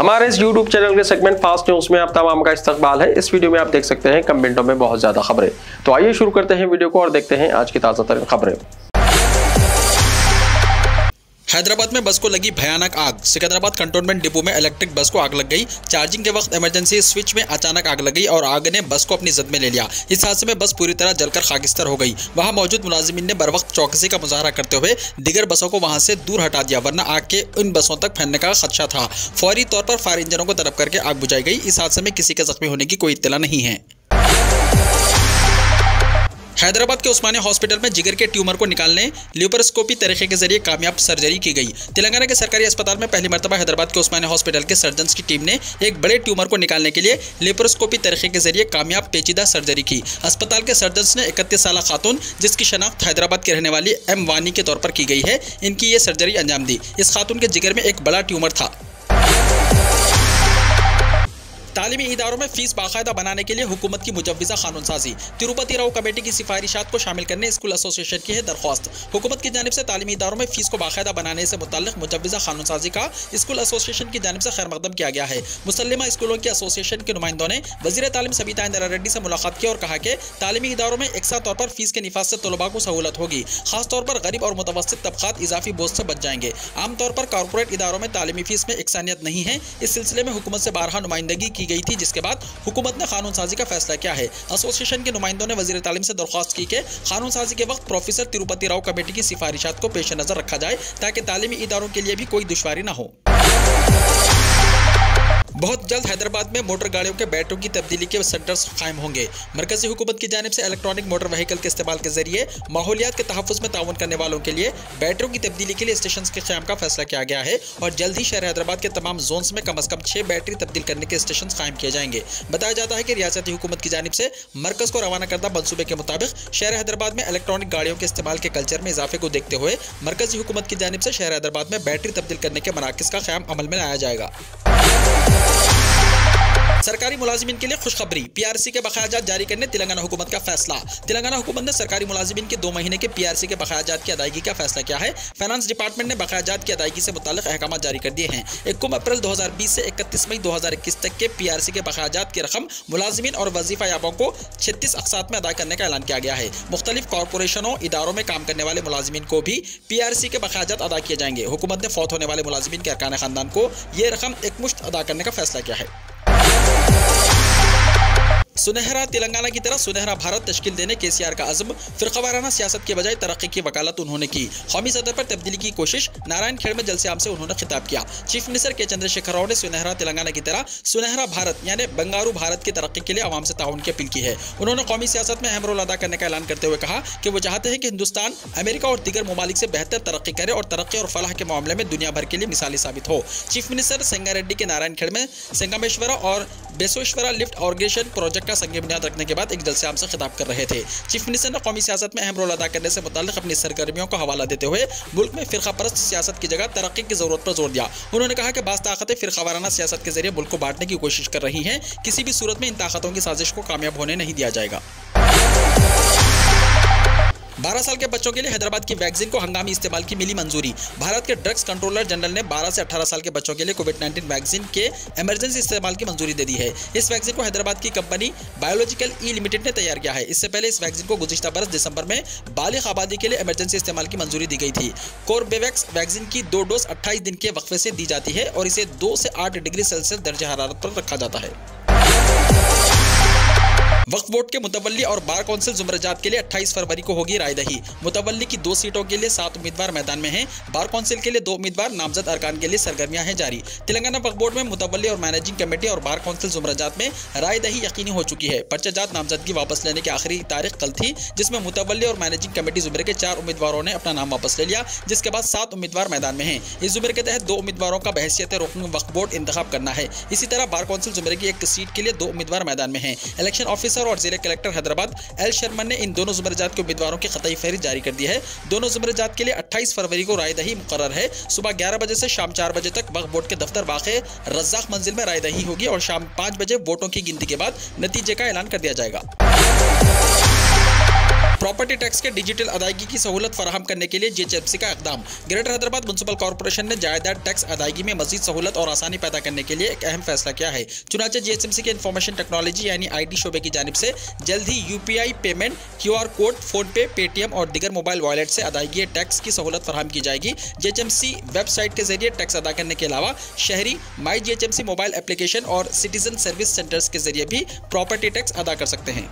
हमारे इस YouTube channel के सेगमेंट फास्ट न्यूज में आप तमाम का इस्तकबाल है। इस वीडियो में आप देख सकते हैं कम मिनटों में बहुत ज्यादा खबरें। तो आइए शुरू करते हैं वीडियो को और देखते हैं आज की ताजा तरीन खबरें। हैदराबाद में बस को लगी भयानक आग। सिकंदराबाद कंटोनमेंट डिपो में इलेक्ट्रिक बस को आग लग गई। चार्जिंग के वक्त इमरजेंसी स्विच में अचानक आग लग गई और आग ने बस को अपनी जद में ले लिया। इस हादसे में बस पूरी तरह जलकर खाकिस्तान हो गई। वहां मौजूद मुलाजिमीन ने बर वक्त चौकसी का मुजाहरा करते हुए दीगर बसों को वहां से दूर हटा दिया, वरना आग के इन बसों तक फैलने का खदशा था। फौरी तौर पर फायर इंजनों को तलब करके आग बुझाई गई। इस हादसे में किसी के जख्मी होने की कोई इत्तला नहीं है। हैदराबाद के उस्मानिया हॉस्पिटल में जिगर के ट्यूमर को निकालने ल्यूपरस्कोपी तरीके के जरिए कामयाब सर्जरी की गई। तेलंगाना के सरकारी अस्पताल में पहली मरतबा हैदराबाद के उस्मानिया हॉस्पिटल के सर्जन्स की टीम ने एक बड़े ट्यूमर को निकालने के लिए ल्यूपरस्कोपी तरीके के जरिए कामयाब पेचीदा सर्जरी की। अस्पताल के सर्जन्स ने 31 साल खातून, जिसकी शनाख्त हैदराबाद के रहने वाली एम वानी के तौर पर की गई है, इनकी ये सर्जरी अंजाम दी। इस खातून के जिगर में एक बड़ा ट्यूमर था। तालीमी इदारों में फीस बाकायदा बनाने के लिए हुकूमत की मुजव्विज़ा कानून साजी। तिरुपति राव कमेटी की सिफारिशात को शामिल करने स्कूल एसोसिएशन की है दरख्वास्त। हुकूमत की जानिब से तालीमी इदारों में फीस को बाकायदा बनाने से मुताल्लिक मुजव्विज़ा कानून साजी का स्कूल एसोसिएशन की जानिब से खैर मकदम किया गया है। मुसल्लिमा स्कूलों के एसोसिएशन के नुमाइंदों ने वज़ीर तालीम सबीता इंदिरा रेड्डी से मुलाकात की और कहा कि तालीमी इदारों में एकसा तौर पर फीस के निफाज से तलबा को सहूलत होगी। खासतौर पर गरीब और मुतवस्सित तबकात इजाफी बोझ से बच जाएंगे। आमतौर पर कॉर्पोरेट इदारों में तालीमी फीस में एकसानियत नहीं है। इस सिलसिले में हुकूमत से बारहा नुमाइंदगी की गई थी, जिसके बाद हुकूमत ने कानून साजी का फैसला किया है। एसोसिएशन के नुमाइंदों ने वज़ीर तालीम से दरख्वास्त की कि कानून साजी के वक्त प्रोफेसर तिरुपति राव कमेटी की सिफारिशात को पेश नजर रखा जाए ताकि तालीमी इदारों के लिए भी कोई दुश्वारी न हो। बहुत जल्द हैदराबाद में मोटर गाड़ियों के बैटरियों की तब्दीली के सेंटर्स कायम होंगे। मरकजी हुकूमत की जानिब से इलेक्ट्रॉनिक मोटर व्हीकल के इस्तेमाल के जरिए माहौलियात के तहफ़्फ़ुज़ में ताउन करने वालों के लिए बैटरियों की तब्दीली के लिए स्टेशन के क़याम का फैसला किया गया है और जल्द ही शहर हैदराबाद के तमाम जोन्स में कम अज़ कम 6 बैटरी तब्दील करने के स्टेशन कायम किए जाएंगे। बताया जाता है कि रियासती हुकूमत की जानिब से मरकज़ को रवाना करदा मनसूबे के मुताबिक शहर हैदराबाद में इलेक्ट्रॉनिक गाड़ियों के इस्तेमाल के कल्चर में इजाफे को देखते हुए मरकजी हुकूमत की जानिब से शहर हैदराबाद में बैटरी तब्दील करने के मराकज़ का क़याम अमल में लाया जाएगा। सरकारी मुलाजिमीन के लिए खुशखबरी। पीआरसी के बकायाजात जारी करने तेलंगाना हुकूमत का फैसला। तेलंगाना हुकूमत ने सरकारी मुलाजिमीन के 2 महीने के पीआरसी के बकायाजात की अदायगी का फैसला किया है। फाइनेंस डिपार्टमेंट ने बकायाजात की अदायगी से मुताल्लिक अहकाम जारी कर दिए हैं। 1 अप्रैल 2020 से 31 मई 2021 तक के पीआरसी के बकायाजात की रकम मुलाजिमीन और वजीफा याबों को 36 अक़सात में अदा करने का ऐलान किया गया है। मुख्तलिफ कॉरपोरेशनों इदारों में काम करने वाले मुलाजिमीन को भी पीआरसी के बकायाजात अदा किए जाएंगे। हुकूमत ने फौत होने वाले मुलाजिमीन के अरकान ख़ानदान को ये रकम एकमुश्त अदा करने का फैसला किया है। सुनहरा तेलंगाना की तरह सुनहरा भारत तश्कील देने केसीआर का अज़्म। फ़िरक़ावाराना सियासत के बजाय तरक्की की वकालत उन्होंने की। कौमी सतह पर तब्दीली की कोशिश। नारायण खेड़ में जलसे आम से उन्होंने खिताब किया। चीफ मिनिस्टर के चंद्रशेखर राव ने सुनहरा तेलंगाना की तरह सुनहरा भारत यानी बंगारू भारत की तरक्की के लिए अवाम से ताउन की अपील की है। उन्होंने कौमी सियासत में अहम रोल अदा करने का ऐलान करते हुए कहा कि वो चाहते हैं कि हिंदुस्तान अमेरिका और दीगर ममालिक से बेहतर तरक्की करे और तरक्की और फलाह के मामले में दुनिया भर के लिए मिसाली साबित हो। चीफ मिनिस्टर संगारेड्डी के नारायण खेड़ में संगमेश्वरा और बेसवेश्वरा लिफ्ट ऑर्गेशन प्रोजेक्ट का संग बुनियाद रखने के बाद एक जलसे आम से खिताब कर रहे थे। चीफ मिनिस्टर ने कौमी सियासत में अहम रोल अदा करने से मुताल्लिक अपनी सरगर्मियों का हवाला देते हुए मुल्क में फिरका परस्त सियासत की जगह तरक्की की जरूरत पर जोर दिया। उन्होंने कहा कि बाज़ ताकतें फिरकावाराना सियासत के जरिए मुल्क को बांटने की कोशिश कर रही हैं। किसी भी सूरत में इन ताकतों की साजिश को कामयाब होने नहीं दिया जाएगा। 12 साल के बच्चों के लिए हैदराबाद की वैक्सीन को हंगामी इस्तेमाल की मिली मंजूरी। भारत के ड्रग्स कंट्रोलर जनरल ने 12 से 18 साल के बच्चों के लिए कोविड-19 वैक्सीन के इमरजेंसी इस्तेमाल की मंजूरी दे दी है। इस वैक्सीन को हैदराबाद की कंपनी बायोलॉजिकल ई लिमिटेड ने तैयार किया है। इससे पहले इस वैक्सीन को गुज़िश्ता बरस दिसंबर में बालिग आबादी के लिए इमरजेंसी इस्तेमाल की मंजूरी दी गई थी। कोर्बेवैक्स वैक्सीन की 2 डोज 28 दिन के वक्फे से दी जाती है और इसे 2 से 8 डिग्री सेल्सियस दर्जे हरारत पर रखा जाता है। वक्फ बोर्ड के मुतवल्ली और बार कौंसिल जुमरजात के लिए 28 फरवरी को होगी रायदही। मुतवल्ली की 2 सीटों के लिए 7 उम्मीदवार मैदान में हैं। बार कौंसिल के लिए 2 उम्मीदवार नामजद अरकान के लिए सरगर्मियां हैं जारी। तेलंगाना वक्फ बोर्ड में मुतवल्ली और मैनेजिंग कमेटी और बार कौंसिल जुमरजात में रायदही यकीनी हो चुकी है। पर्चाजात नामजदगी वापस लेने की आखिरी तारीख कल थी, जिसमें मुतवल्ली और मैनेजिंग कमेटी जुमरे के 4 उम्मीदवारों ने अपना नाम वापस ले लिया, जिसके बाद 7 उम्मीदवार मैदान में हैं। इस जुमरे के तहत 2 उम्मीदवारों का बहैसियत रुकन वक्फ बोर्ड इंतखाब करना है। इसी तरह बार कौंसिल जुमरे की 1 सीट के लिए 2 उम्मीदवार मैदान में हैं। इलेक्शन ऑफिसर और जिला कलेक्टर हैदराबाद एल शर्मन ने इन दोनों जुमरजात के उम्मीदवारों की क़तई फहरिस्त जारी कर दी है। दोनों जुमरजात के लिए 28 फरवरी को रायदही मुकर्रर है। सुबह 11 बजे से शाम 4 बजे तक वक्फ बोर्ड के दफ्तर वाक़े रज़्ज़ाक़ मंजिल में रायदही होगी और शाम 5 बजे वोटों की गिनती के बाद नतीजे का ऐलान कर दिया जाएगा। प्रॉपर्टी टैक्स के डिजिटल अदायगी की सहूलत फराहम करने के लिए जीएचएमसी का इकदाम। ग्रेटर हैदराबाद म्युनिसिपल कॉर्पोरेशन ने जायदाद टैक्स अदायगी में मजीद सहूलत और आसानी पैदा करने के लिए एक अहम फैसला किया है। चुनांचे जीएचएमसी के इंफॉर्मेशन टेक्नोलॉजी यानी आईटी शोबे की जानिब से जल्द ही UPI payment, QR code, PhonePe, Paytm और दीगर मोबाइल वॉलेट से अदायगी टैक्स की सहूलत फराहम की जाएगी। जीएचएमसी वेबसाइट के जरिए टैक्स अदा करने के अलावा शहरी माई जीएचएमसी मोबाइल एप्लीकेशन और सिटीजन सर्विस सेंटर्स के जरिए भी प्रॉपर्टी टैक्स अदा कर सकते हैं।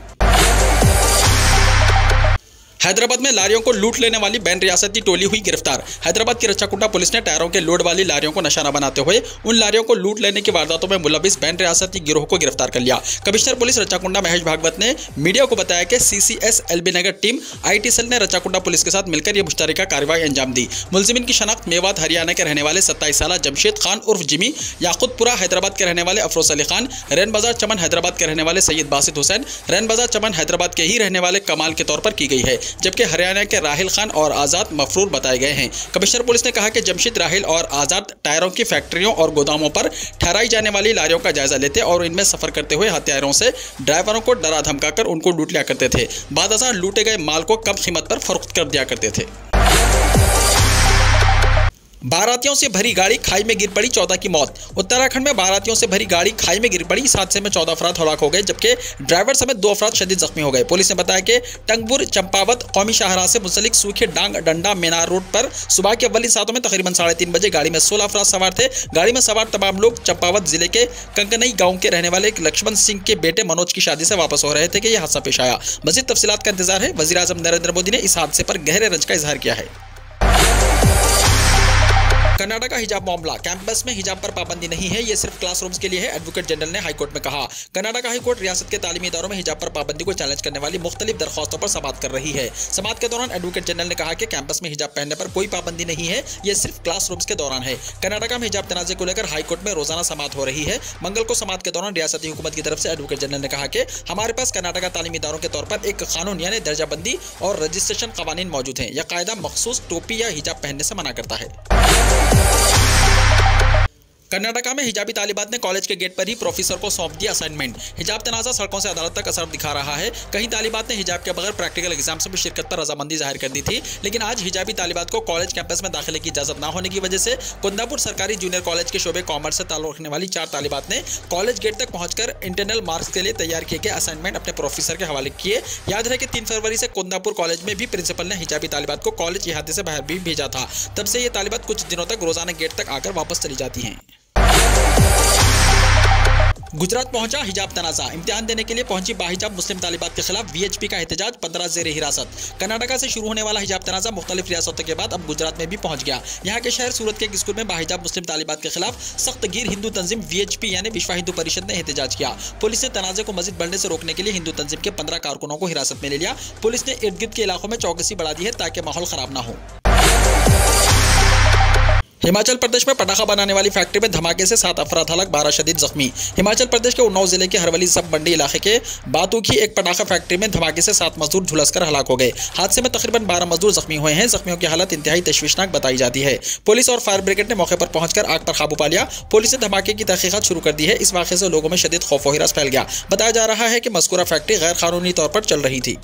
हैदराबाद में लारियों को लूट लेने वाली बैन रियासती टोली हुई गिरफ्तार। हैदराबाद की रच्चाकुंडा पुलिस ने टायरों के लोड वाली लारियों को निशाना बनाते हुए उन लारियों को लूट लेने की वारदातों में मुलविस बैन रियासती गिरोह को गिरफ्तार कर लिया। कमिश्नर पुलिस रच्चाकुंडा महेश भागवत ने मीडिया को बताया कि CCS LB Nagar team IT cell ने रच्चाकुंडा पुलिस के साथ मिलकर यह मुश्तरका कार्रवाई अंजाम दी। मुलजिमिन की शनाख्त मेवात हरियाणा के रहने वाले 27 साल जमशेद खान उर्फ जिमी, याकुतपुरा हैदराबाद के रहने वाले अफरोज अली खान, रैन बाजार चमन हैदराबाद के रहने वाले सैयद बासित हुसैन, रैन बाजार चमन हैदराबाद के ही रहने वाले कमाल के तौर पर की गई है, जबकि हरियाणा के राहिल खान और आजाद मफरूर बताए गए हैं। कमिश्नर पुलिस ने कहा कि जमशेद, राहिल और आजाद टायरों की फैक्ट्रियों और गोदामों पर ठहराई जाने वाली लारियों का जायजा लेते और इनमें सफर करते हुए हथियारों से ड्राइवरों को डरा धमकाकर उनको लूट लिया करते थे। बाद लूटे गए माल को कम कीमत पर फरोख्त कर दिया करते थे। बारातियों से भरी गाड़ी खाई में गिर पड़ी, 14 की मौत। उत्तराखंड में बारातियों से भरी गाड़ी खाई में गिर पड़ी। इस हादसे में 14 अफराद हलाक हो गए, जबकि ड्राइवर समेत 2 अफराद शदीद जख्मी हो गए। पुलिस ने बताया कि टंगपुर चंपावत कौमी शाहराह से मुंसलिक सूखे डांग डंडा मीनार रोड पर सुबह के अव्वली सातों में तकरीबन 3:30 बजे गाड़ी में 16 अफराद सवार थे। गाड़ी में सवार तमाम लोग चंपावत जिले के कंकनई गाँव के रहने वाले लक्ष्मण सिंह के बेटे मनोज की शादी से वापस हो रहे थे कि यह हादसा पेश आया। मजीद तफसीलात का इंतजार है। वज़ीर आज़म नरेंद्र मोदी ने इस हादसे पर गहरे रंज का इजहार किया है। कर्नाटक का हिजाब मामला। कैंपस में हिजाब पर पाबंदी नहीं है, ये सिर्फ क्लासरूम्स के लिए है, एडवोकेट जनरल ने हाईकोर्ट में कहा। कर्नाटक हाईकोर्ट रियासत के तालीमी इदारों में हिजाब पर पाबंदी को चैलेंज करने वाली मुख्तलिफ दरख्वास्तों पर समाअत कर रही है। समाअत के दौरान एडवोकेट जनरल ने कहा कि कैंपस में हिजाब पहनने पर कोई पाबंदी नहीं है, ये सिर्फ क्लासरूम्स के दौरान है। कर्नाटक में हिजाब तनाज़े को लेकर हाईकोर्ट में रोजाना समाअत हो रही है। मंगल को समाअत के दौरान रियासती हुकूमत की तरफ से एडवोकेट जनरल ने कहा कि हमारे पास कर्नाटक तालीमी इदारों के तौर पर एक कानून यानी दर्जाबंदी और रजिस्ट्रेशन कवानीन मौजूद हैं। यह कायदा मखसूस टोपी या हिजाब पहनने से मना करता है। कर्नाटका में हिजाबी तालिबात ने कॉलेज के गेट पर ही प्रोफेसर को सौंप दिया असाइनमेंट। हिजाब तनाज़ा सड़कों से अदालत तक असर दिखा रहा है। कहीं तालिबात ने हिजाब के बगैर प्रैक्टिकल एग्जाम में भी शिरकत पर रजामंदी जाहिर कर दी थी, लेकिन आज हिजाबी तालिबात को कॉलेज कैंपस में दाखिले की इजाजत न होने की वजह से कुंदापुर सरकारी जूनियर कॉलेज के शोबे कॉमर्स से ताल्लुक रखने वाली 4 तालिबात ने कॉलेज गेट तक पहुंचकर इंटरनल मार्क्स के लिए तैयार किए गए असाइनमेंट अपने प्रोफेसर के हवाले किए। याद रहे कि 3 फरवरी से कुंदापुर कॉलेज में भी प्रिंसिपल ने हिजाबी तालिबात को कॉलेज इहाते से बाहर भी भेजा था। तब से ये तालिबात कुछ दिनों तक रोजाना गेट तक आकर वापस चली जाती हैं। गुजरात पहुंचा हिजाब तनाज़ा। इम्तिहान देने के लिए पहुंची बाहिजाब मुस्लिम तालिबात के खिलाफ वीएचपी का एहतजाज, 15 ज़ेरे हिरासत। कर्नाटका से शुरू होने वाला हिजाब तनाज़ा मुख्तलिफ रियासतों के बाद अब गुजरात में भी पहुंच गया। यहाँ के शहर सूरत के एक स्कूल में बाहिजाब मुस्लिम तालिबात के खिलाफ सख्त गिर हिंदू तंजीम वीएचपी यानी विश्व हिंदू परिषद ने एहतजाज किया। पुलिस ने तनाज़े को मजीद बढ़ने से रोकने के लिए हिंदू तंजीम के 15 कारकुनों को हिरासत में ले लिया। पुलिस ने इर्द गिर्द के इलाकों में चौकसी बढ़ा दी है ताकि माहौल खराब ना हो। हिमाचल प्रदेश में पटाखा बनाने वाली फैक्ट्री में धमाके से 7 अफराद हलाक, 12 शदीद जख्मी। हिमाचल प्रदेश के उन्नाव जिले के हरवली सब मंडी इलाके के बातूखी एक पटाखा फैक्ट्री में धमाके से 7 मजदूर झुलसकर हलाक हो गए। हादसे में तकरीबन 12 मजदूर जख्मी हुए हैं। जख्मियों की हालत इंतहाई तशवीशनाक बताई जाती है। पुलिस और फायर ब्रिगेड ने मौके पर पहुंचकर आग पर काबू पा लिया। पुलिस ने धमाके की तहकीकात शुरू कर दी है। इस वाक़े से लोगों में शदीद खौफ व हिरास फैल गया। बताया जा रहा है कि मज़कूरा फैक्ट्री गैर कानूनी तौर पर चल रही थी।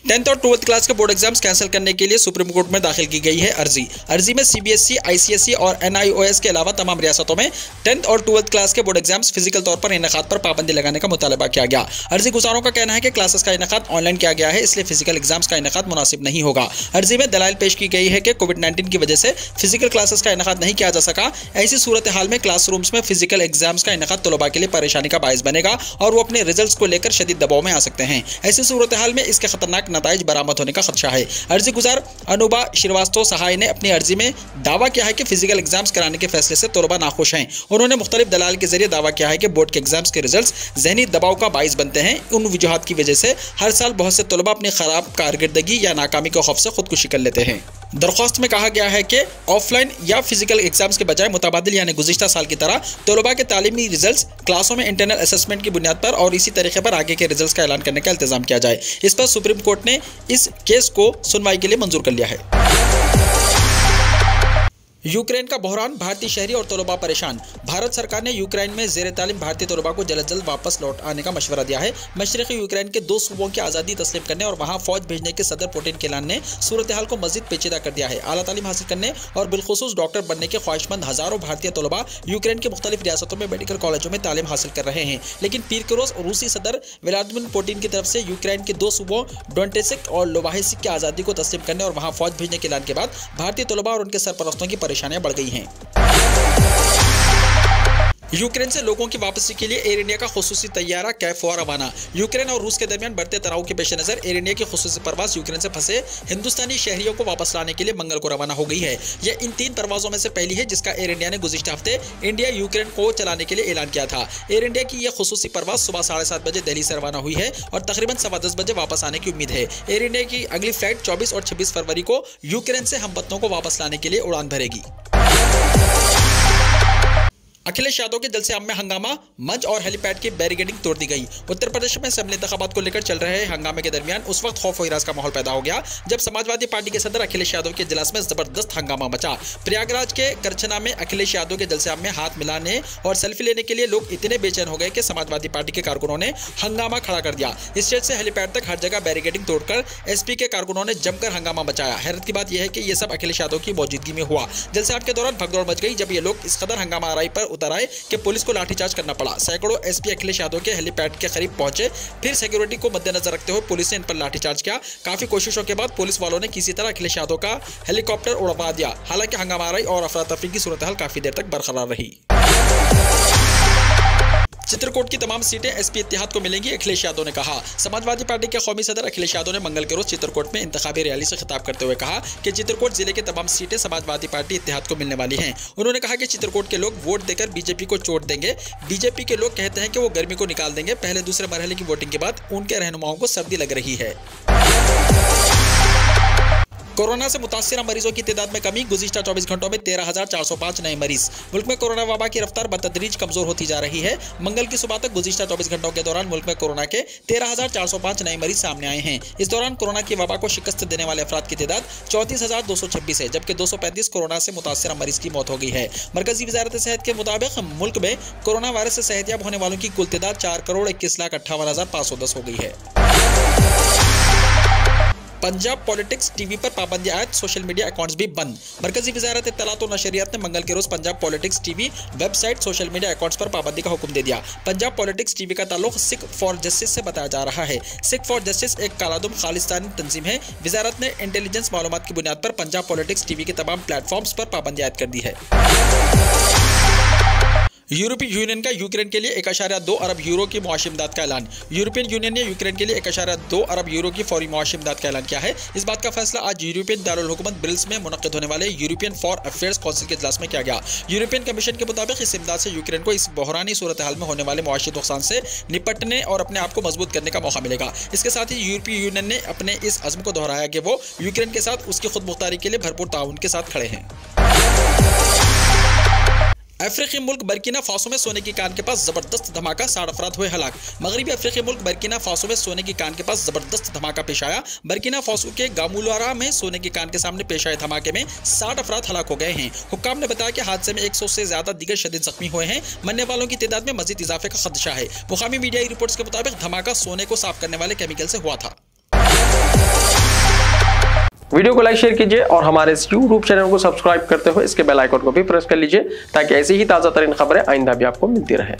10th और 12th क्लास के बोर्ड एग्जाम्स कैंसिल करने के लिए सुप्रीम कोर्ट में दाखिल की गई है अर्जी में सीबीएसई, आईसीएसई और एनआईओएस के अलावा तमाम रियासतों में 10th और 12th क्लास के बोर्ड एग्जाम्स फिजिकल तौर पर इनेकाद पर पाबंदी लगाने का मुतालबा किया गया। अर्जी गुजारों का कहना है कि क्लासेस का इनेकाद ऑनलाइन किया गया है, इसलिए फिजिकल एग्जाम्स का इनेकाद मुनासिब नहीं होगा। अर्जी में दलाइल पेश की गई है कि कोविड-19 की वजह से फिजिकल क्लासेस का इनेकाद नहीं किया जा सका। ऐसी सूरत हाल में क्लासरूम्स में फिजिकल एग्जाम्स का इनेकाद तलबा के लिए परेशानी का बायस बनेगा और वो अपने रिजल्ट्स को लेकर शदीद दबाव में आ सकते हैं। ऐसी सूरत हाल में इसके खतरनाक नताइज बरामद होने का खदशा है। अर्जी गुजार अनुबा श्रीवास्तव सहाय ने अपनी अर्जी में दावा किया है कि फिजिकल एग्जाम्स कराने के फैसले से तलबा नाखुश हैं। उन्होंने मुख्तलिफ दलाल के जरिए दावा किया है कि बोर्ड के एग्जाम्स के रिजल्ट्स ज़हनी दबाव का बाइस बनते हैं। उन वजूहात की वजह से हर साल बहुत से तलबा अपनी खराब कारकर्दगी या नाकामी के खौफ से खुदकुशी कर लेते हैं। दरख्वास्त में कहा गया है कि ऑफलाइन या फिजिकल एग्जाम्स के बजाय मुताबादिल यानी गुज़िश्ता साल की तरह तलबा के तालीमी रिजल्ट्स क्लासों में इंटरनल असेसमेंट की बुनियाद पर और इसी तरीके पर आगे के रिजल्ट्स का ऐलान करने का इंतजाम किया जाए। इस पर सुप्रीम कोर्ट ने इस केस को सुनवाई के लिए मंजूर कर लिया है। यूक्रेन का बहरान, भारतीय शहरी और तलबा परेशान। भारत सरकार ने यूक्रेन में जेर तालीम भारतीय तलबा को जल्द जल्द वापस लौट आने का मशवरा दिया है। मशरक़ी यूक्रेन के 2 सूबों की आज़ादी तस्लीम करने और वहां फौज भेजने के सदर पुतिन के ऐलान ने सूरत हाल को मज़ीद पेचीदा कर दिया है। आला तालीम हासिल करने और बिलखुसूस डॉक्टर बनने के ख्वाहिशमंद हज़ारों भारतीय तलबा यूक्रेन के मुख्तलिफ रियासतों में मेडिकल कॉलेजों में तालीम हासिल कर रहे हैं। लेकिन पीर के रोज़ रूसी सदर व्लादिमीर पुतिन की तरफ से यूक्रेन के 2 सूबों डोनेट्स्क और लुहांस्क की आज़ादी को तस्लीम करने और वहां फौज भेजने के ऐलान के बाद भारतीय तलबा और उनके सरपरस्तों की परेशानियां बढ़ गई हैं। यूक्रेन से लोगों की वापसी के लिए एयर इंडिया का खुसूसी तैयारा कैफ हुआ रवाना। यूक्रेन और रूस के दरमियान बढ़ते तनाव के पेश नजर एयर इंडिया की खुसूसी परवाज यूक्रेन से फंसे हिंदुस्तानी शहरियों को वापस लाने के लिए मंगल को रवाना हो गई है। यह इन 3 परवाजों में से पहली है जिसका एयर इंडिया ने गुज़िश्ता हफ्ते इंडिया यूक्रेन को चलाने के लिए ऐलान किया था। एयर इंडिया की यह खुसूसी परवाज सुबह 7:30 बजे दिल्ली से रवाना हुई है और तकरीबन 10:15 बजे वापस आने की उम्मीद है। एयर इंडिया की अगली फ्लाइट 24 और 26 फरवरी को यूक्रेन से हमवतनों को वापस लाने के लिए उड़ान भरेगी। अखिलेश यादव के जलसे आम में हंगामा, मंच और हेलीपैड की बैरिकेडिंग तोड़ दी गई। उत्तर प्रदेश में असेंबली इंतखाबात को लेकर चल रहे हंगामे के दरमियान उस वक्त खौफ और हिरास का माहौल पैदा हो गया जब समाजवादी पार्टी के सदर अखिलेश यादव के इजलास में जबरदस्त हंगामा मचा। प्रयागराज के करछना में अखिलेश यादव के जलसे आम में हाथ मिलाने और सेल्फी लेने के लिए लोग इतने बेचैन हो गए कि समाजवादी पार्टी के कारकुनों ने हंगामा खड़ा कर दिया। स्टेज से हेलीपैड तक हर जगह बैरिकेडिंग तोड़कर एसपी के कारकुनों ने जमकर हंगामा मचाया। हैरत की बात यह है कि यह सब अखिलेश यादव की मौजूदगी में हुआ। जलसे आम के दौरान भगदौड़ मच गई जब ये लोग इस कदर हंगामा आराई पर उतर आए कि पुलिस को लाठीचार्ज करना पड़ा। सैकड़ों एसपी अखिलेश यादव के हेलीपैड के करीब पहुंचे, फिर सिक्योरिटी को मद्देनजर रखते हुए पुलिस ने इन पर लाठीचार्ज किया। काफी कोशिशों के बाद पुलिस वालों ने किसी तरह अखिलेश यादव का हेलीकॉप्टर उड़वा दिया। हालांकि हंगामा आराई और अफरा तफरी की सूरत हाल काफी देर तक बरकरार रही। चित्रकूट की तमाम सीटें एसपी इत्तेहाद को मिलेंगी, अखिलेश यादव ने कहा। समाजवादी पार्टी के कौमी सदर अखिलेश यादव ने मंगल के रोज चित्रकूट में इंतखाबी रैली से खिताब करते हुए कहा कि चित्रकूट जिले के तमाम सीटें समाजवादी पार्टी इत्तेहाद को मिलने वाली हैं। उन्होंने कहा कि चित्रकूट के लोग वोट देकर बीजेपी को चोट देंगे। बीजेपी के लोग कहते हैं कि वो गर्मी को निकाल देंगे। पहले दूसरे मरहले की वोटिंग के बाद उनके रहनुमाओं को सर्दी लग रही है। कोरोना से मुतासिर मरीजों की तादाद में कमी, गुज़िश्ता 24 घंटों में 13,405 नए मरीज। मुल्क में कोरोना वबा की रफ्तार बतदरीज कमजोर होती जा रही है। मंगल की सुबह तक गुज़िश्ता 24 घंटों के दौरान मुल्क में कोरोना के 13,405 नए मरीज सामने आए हैं। इस दौरान कोरोना की वबा को शिकस्त देने वाले अफराद की तादाद 34,226 है, जबकि 235 कोरोना से मुतासिर मरीज की मौत हो गई है। मरकजी वजारत सेहत के मुताबिक मुल्क में कोरोना वायरस से सेहतयाब होने वालों की कुल तादाद 4,21,58,510 हो गई है। पंजाब पॉलिटिक्स टीवी पर पाबंदी आयत, सोशल मीडिया अकाउंट्स भी बंद। मरकजी वजारत इत्तलात और नशरियात ने मंगल के रोज Punjab politics TV website, social media accounts पर पाबंदी का हुक्म दे दिया। पंजाब पॉलिटिक्स टीवी का ताल्लुक सिख फॉर जस्टिस से बताया जा रहा है। सिख फॉर जस्टिस एक कालादुम खालिस्तानी तंजीम है। वजारत ने इंटेलिजेंस मालूमात की बुनियाद पर पंजाब पॉलिटिक्स टीवी के तमाम प्लेटफॉर्म्स पर पाबंदी आयद कर दी है। यूरोपीय यूनियन का यूक्रेन के लिए 1.2 अरब यूरो की मुआशी इमदाद का ऐलान। यूरोपियन यूनियन ने यूक्रेन के लिए 1.2 अरब यूरो की फौरी मुआशी इमदाद का ऐलान किया है। इस बात का फैसला आज यूरोपियन दारुल हुकूमत ब्रिल्स में मुनक्किद होने वाले यूरोपियन फॉर अफेयर्स काउंसिल के इजलास में किया गया। यूरोपियन कमीशन के मुताबिक इस इमदाद से यूक्रेन को इस बहरानी सूरत हाल में होने वाले मुआशी नुकसान से निपटने और अपने आप को मजबूत करने का मौका मिलेगा। इसके साथ ही यूरोपीय यूनियन ने अपने इस अज़्म को दोहराया कि वो यूक्रेन के साथ उसकी खुद मुख्तारी के लिए भरपूर ताउन के साथ खड़े हैं। अफ्रीकी मुल्क बर्किना फासो में सोने की कान के पास जबरदस्त धमाका, 60 अफराद हुए हलाक। मगरबी अफ्रीकी मुल्क बर्किना फासो में सोने की कान के पास जबरदस्त धमाका पेश आया। बर्किना फासो के गामुलारा में सोने की कान के सामने पेश आए धमाके में 60 अफराद हलाक हो गए हैं। हुक्काम ने बताया कि हादसे में 100 से ज्यादा दीगर शदीद जख्मी हुए हैं। मरने वालों की तादाद में मजीद इजाफे का खदशा है। मुकामी मीडिया रिपोर्ट्स के मुताबिक धमाका सोने को साफ करने वाले केमिकल से हुआ था। वीडियो को लाइक शेयर कीजिए और हमारे इस YouTube चैनल को सब्सक्राइब करते हुए इसके बेल आइकन को भी प्रेस कर लीजिए ताकि ऐसी ही ताज़ा तरीन खबरें आइंदा भी आपको मिलती रहे।